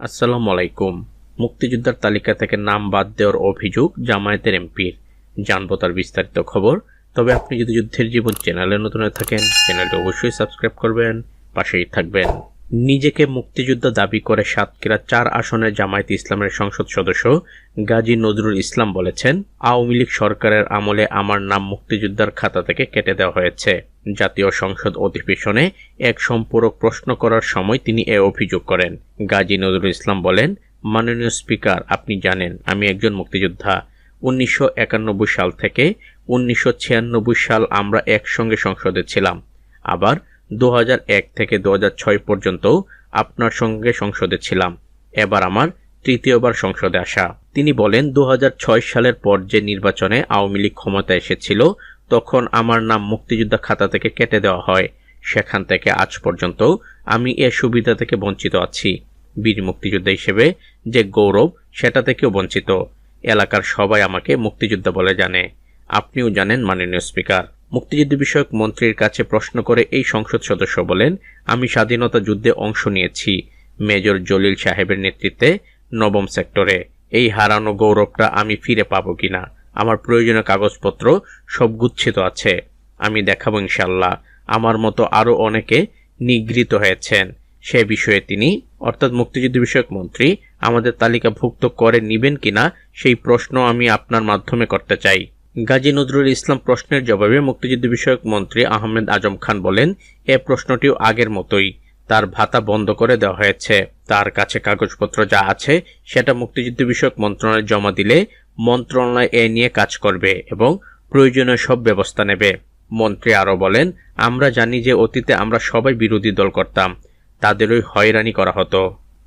আসসালামু আলাইকুম। মুক্তিযোদ্ধার তালিকা থেকে নাম বাদ দেওয়ার অভিযোগ জামায়াতের এমপির। জানবো তার বিস্তারিত খবর। তবে আপনি যদি যুদ্ধের জীবন চ্যানেলে নতুন হয়ে থাকেন, চ্যানেলটি অবশ্যই সাবস্ক্রাইব করবেন, পাশেই থাকবেন। নিজেকে মুক্তিযোদ্ধা দাবি করে সাতক্ষীরা 4 আসনের জামায়াতে ইসলামের সংসদ সদস্য গাজী নজরুল ইসলাম বলেছেন, আওয়ামী লীগ সরকারের আমলে আমার নাম মুক্তিযোদ্ধার খাতা থেকে কেটে দেওয়া হয়েছে। জাতীয় সংসদ অধিবেশনে এক সম্পূরক প্রশ্ন করার সময় তিনি এ অভিযোগ করেন। গাজী নজরুল ইসলাম বলেন, মাননীয় স্পিকার, আপনি জানেন আমি একজন মুক্তিযোদ্ধা। 1991 সাল থেকে 1996 সাল আমরা একসঙ্গে সংসদে ছিলাম। আবার 2001 থেকে 2006 পর্যন্ত আপনার সঙ্গে সংসদে ছিলাম। এবার আমার তৃতীয়বার সংসদে আসা। তিনি বলেন, 2006 সালের পর যে নির্বাচনে আওয়ামী লীগ ক্ষমতায় এসেছিল তখন আমার নাম মুক্তিযোদ্ধা খাতা থেকে কেটে দেওয়া হয়। সেখান থেকে আজ পর্যন্ত আমি এ সুবিধা থেকে বঞ্চিত আছি। বীর মুক্তিযোদ্ধা হিসেবে যে গৌরব, সেটা থেকেও বঞ্চিত। এলাকার সবাই আমাকে মুক্তিযোদ্ধা বলে জানে। আপনিও জানেন মাননীয় স্পিকার। মুক্তিযুদ্ধ বিষয়ক মন্ত্রীর কাছে প্রশ্ন করে এই সংসদ সদস্য বলেন, আমি স্বাধীনতা যুদ্ধে অংশ নিয়েছি মেজর জলিল সাহেবের নেতৃত্বে 9ম সেক্টরে। এই হারানো গৌরবটা আমি ফিরে পাবো কিনা, আমার প্রয়োজনীয় কাগজপত্র সব গুচ্ছিত আছে, আমি দেখাবো ইনশাল্লাহ। আমার মতো আরও অনেকে নিগৃহীত হয়েছেন। সে বিষয়ে তিনি অর্থাৎ মুক্তিযুদ্ধ বিষয়ক মন্ত্রী আমাদের তালিকাভুক্ত করে নিবেন কিনা সেই প্রশ্ন আমি আপনার মাধ্যমে করতে চাই। গাজী নজরুল ইসলাম প্রশ্নের জবাবে মুক্তিযুদ্ধ বিষয়ক মন্ত্রী আহমেদ আজম খান বলেন, এ প্রশ্নটিও আগের মতোই। তার ভাতা বন্ধ করে দেওয়া হয়েছে। তার কাছে কাগজপত্র যা আছে সেটা মুক্তিযুদ্ধ বিষয়ক মন্ত্রণালয়ে জমা দিলে মন্ত্রণালয় এ নিয়ে কাজ করবে এবং প্রয়োজনীয় সব ব্যবস্থা নেবে। মন্ত্রী আরও বলেন, আমরা জানি যে অতীতে আমরা সবাই বিরোধী দল করতাম, তাদেরই হয়রানি করা হতো,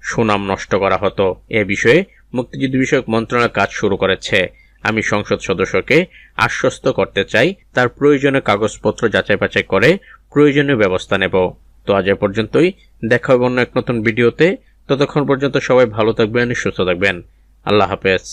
সুনাম নষ্ট করা হতো। এ বিষয়ে মুক্তিযুদ্ধ বিষয়ক মন্ত্রণালয় কাজ শুরু করেছে। আমি সংসদ সদস্যকে আশ্বস্ত করতে চাই, তার প্রয়োজনীয় কাগজপত্র যাচাই বাছাই করে প্রয়োজনীয় ব্যবস্থা নেব। তো আজ এ পর্যন্তই। দেখা হবে অন্য এক নতুন ভিডিওতে। ততক্ষণ পর্যন্ত সবাই ভালো থাকবেন, সুস্থ থাকবেন। আল্লাহ হাফেজ।